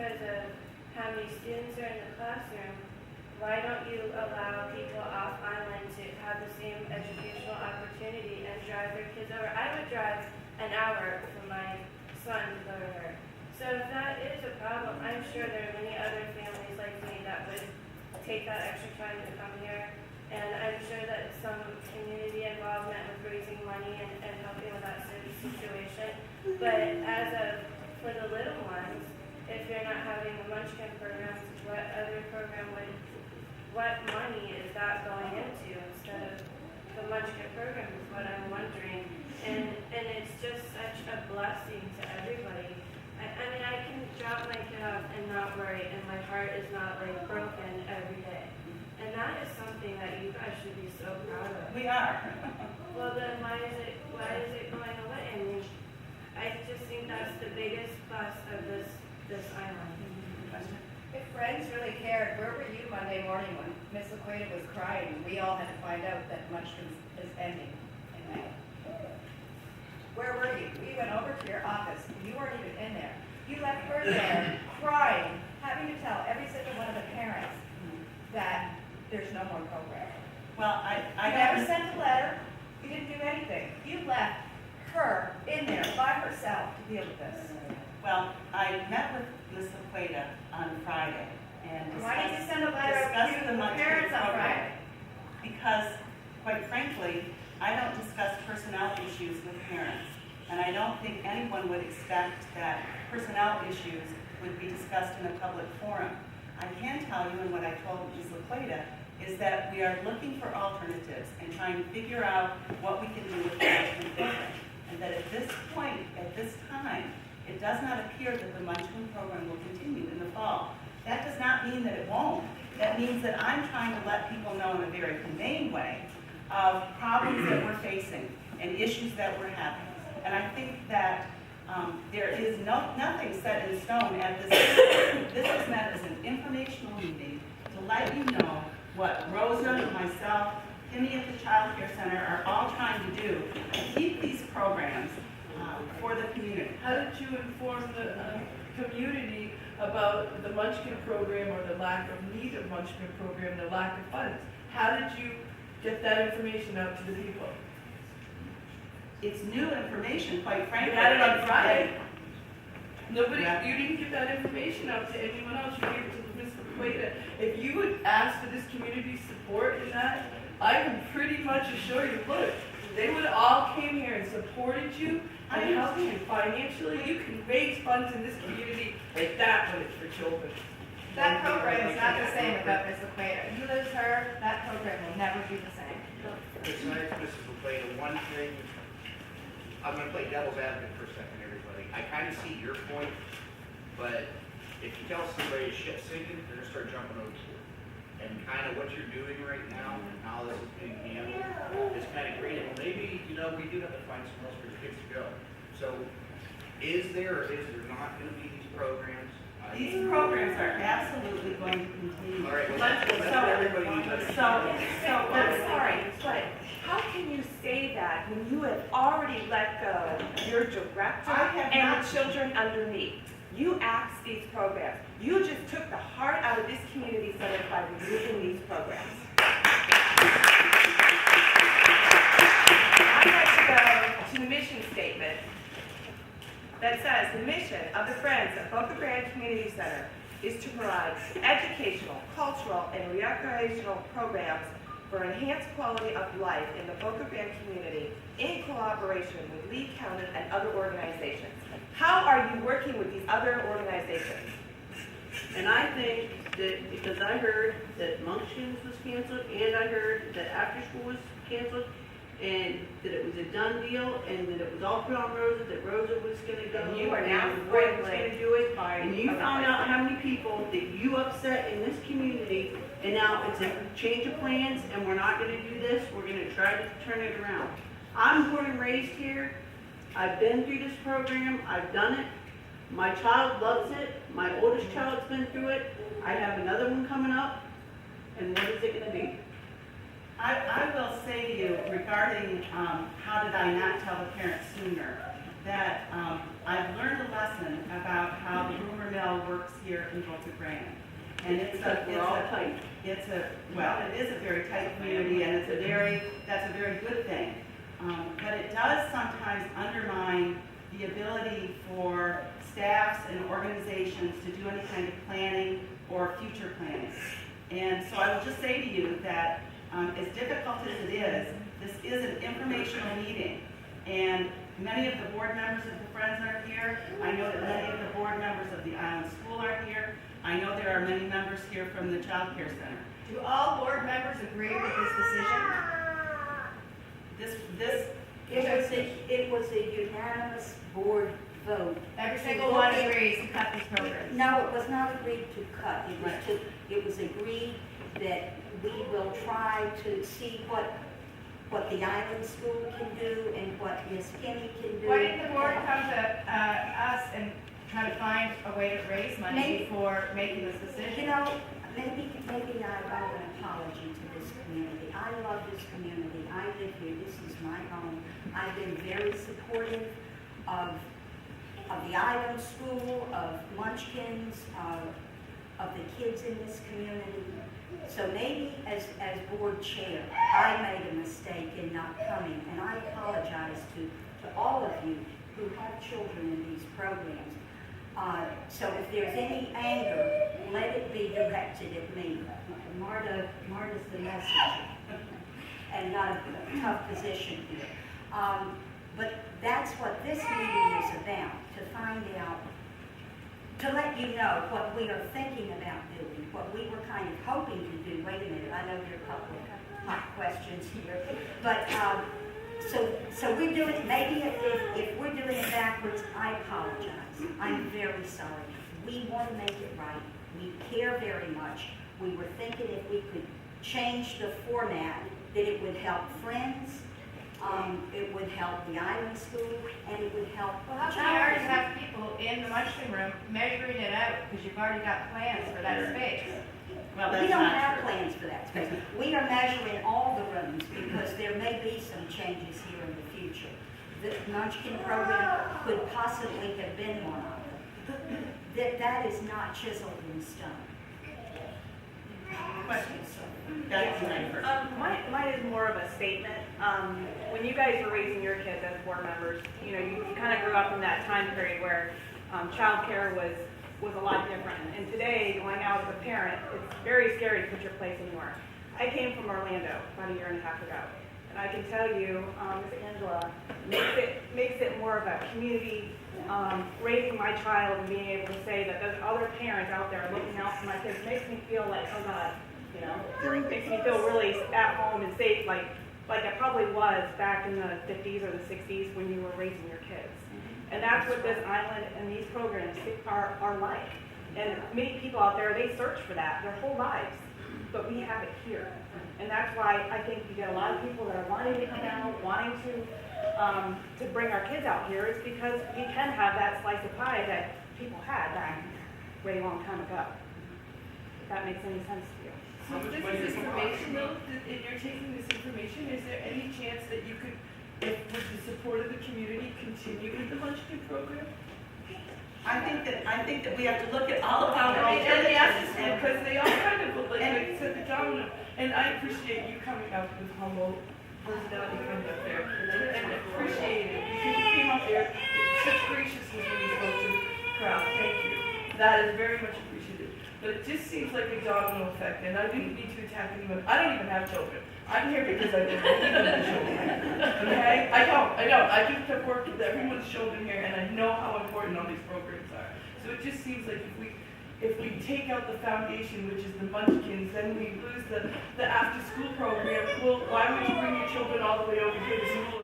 because of how many students are in the classroom, why don't you allow people off island to have the same educational opportunity and drive their kids over? I would drive an hour for my son to go to her. So if that is a problem, I'm sure there are many other families like me that would take that extra time to come here. And I'm sure that some community involvement with raising money and helping with that situation. But for the little ones, if you're not having the munchkin programs, what other program what money is that going into instead of the munchkin program is what I'm wondering. And it's just such a blessing to everybody. I mean, I can drop my kid off and not worry, and my heart is not like broken every day. And that is something that you guys should be so proud of. We are. Well, then why is it going away? I mean, I just think that's the biggest plus of this island. If friends really cared, where were you Monday morning when Miss Laqueta was crying? We all had to find out that Munchkin is ending in May. Where were you? We went over to your office. You weren't even in there. You left her there crying, having to tell every single one of the parents that there's no more program. Well, I You never sent a letter. You didn't do anything. You left her in there by herself to deal with this. Well, I met with Ms. Laqueta on Friday and Why did you send a letter discussed to the the munchkin parents on program. Friday? Because, quite frankly, I don't discuss personnel issues with parents. And I don't think anyone would expect that personnel issues would be discussed in a public forum. I can tell you, and what I told Ms. Laqueta, is that we are looking for alternatives and trying to figure out what we can do with the munchkin program. And that at this point, at this time, it does not appear that the munchkin program will continue in the fall. That does not mean that it won't. That means that I'm trying to let people know in a very humane way of problems that we're facing and issues that we're having. And I think that there is nothing set in stone at this time. This is meant as an informational meeting to let you know what Rosa, myself, Timmy at the Child Care Center are all trying to do to keep these programs for the community. How did you inform the community about the Munchkin program or the lack of need of Munchkin program, the lack of funds? How did you get that information out to the people? It's new information, quite frankly. You had it on Friday. Nobody, Yeah. you didn't give that information out to anyone else. You gave it to Mr. Quaida. If you would ask for this community support in that, I can pretty much assure you, look, they would all came here and supported you and helped you financially. You can raise funds in this community like that when it's for children. That program is not the same without Miss Laqueta. You lose her, that program will never be the same. Besides Mrs. LaPlata, one thing, I'm going to play devil's advocate for a second, everybody. I kind of see your point, but if you tell somebody a ship's sinking, they're going to start jumping overboard. And kind of what you're doing right now and how this is being handled is kind of great. And maybe, we do have to find somewhere else for your kids to go. So is there or is there not going to be these programs? These programs are absolutely going to continue. All right, well, that's what everybody needs. I'm sorry, but how can you say that when you have already let go your director I have and not. the children underneath? You axed these programs. You just took the heart out of this community center by removing these programs. I'd like to go to the mission statement that says the mission of the Friends of Boca Grande Community Center is to provide educational, cultural, and recreational programs for enhanced quality of life in the Boca Grande community in collaboration with Lee County and other organizations. How are you working with these other organizations? And I think that because I heard that Munchkins was canceled, and I heard that after school was canceled, and that it was a done deal, and that it was all put on Rosa, that Rosa was gonna go. And you are now and Roy was friendly gonna do it, by- and you found out how many people that you upset in this community, and now it's a change of plans, and we're not gonna do this, we're gonna try to turn it around. I'm born and raised here, I've been through this program, I've done it, my child loves it, my oldest child's been through it, I have another one coming up, and what is it gonna be? I will say to you regarding how did I not tell the parents sooner, that I've learned a lesson about how the rumor mill works here in Boca Grande. And We're all tight. well, it is a very tight community, and that's a very good thing. But it does sometimes undermine the ability for staffs and organizations to do any kind of planning or future planning. And so I will just say to you that as difficult as it is, this is an informational meeting. And many of the board members of the Friends are here. I know that many of the board members of the Island School are here. I know there are many members here from the Child Care Center. Do all board members agree with this decision? It was a unanimous board vote. Every single one agrees to cut this program. No, it was not agreed to cut. It was agreed that we will try to see what the Island School can do and what Miss Kinney can do. Why didn't the board come to us and try to find a way to raise money before making this You decision? know, maybe I owe an apology to this community. I love this community. I live here. This is my home. I've been very supportive of the Island School, of Munchkins, of the kids in this community. So maybe as board chair, I made a mistake in not coming, and I apologize to all of you who have children in these programs. So if there's any anger, let it be directed at me. Marta's the messenger, and not a tough position here. But that's what this meeting is about, to find out, to let you know what we are thinking about doing, what we were kind of hoping to do. Wait a minute, I know there are a couple of hot questions here. But, so we're doing it, maybe if we're doing it backwards, I apologize. I'm very sorry. We want to make it right. We care very much. We were thinking if we could change the format, that it would help Friends, it would help the Island School, and it would help Well, how the can you already child. have people in the Munchkin room measuring it out because you've already got plans for that space? Well, We that's don't not have true. plans for that space. We are measuring all the rooms because there may be some changes here in the future. The Munchkin program could possibly have been one of them. That is not chiseled in stone. Questions? That's my first. Mine is more of a statement. When you guys were raising your kids as board members, you know, you kind of grew up in that time period where childcare was a lot different. And today, going out as a parent, it's very scary to put your place anywhere. I came from Orlando about a year and a half ago, and I can tell you, Ms. Angela, makes it more of a community, raising my child and being able to say that there's other parents out there looking out for my kids makes me feel like, oh God, you know, makes me feel really at home and safe, like it probably was back in the 50s or the 60s when you were raising your kids. And that's what this island and these programs are like. And many people out there, they search for that their whole lives, but we have it here. And that's why I think you get a lot of people that are wanting to come out, wanting to bring our kids out here. It's because we can have that slice of pie that people had back way long time ago. If that makes any sense to you. So with this information though, and you're taking this information, is there any chance that you could, with the support of the community, continue with the Munchkin program? I think that we have to look at all of our I mean, and yes, alternatives. because they all kind of look like said the domino. And I appreciate you coming out with humble personality coming up there. And appreciate it. Because you came up there with such graciousness when you spoke to the crowd. Thank you. That is very much appreciated. But it just seems like a domino effect, and I didn't need to attack anyone. I don't even have children. I'm here because I believe in the children. Okay? I don't. I just have worked with everyone's children here, and I know how important all these programs are. So it just seems like if we take out the foundation, which is the Munchkins, then we lose the after-school program. Well, why would you bring your children all the way over here to school?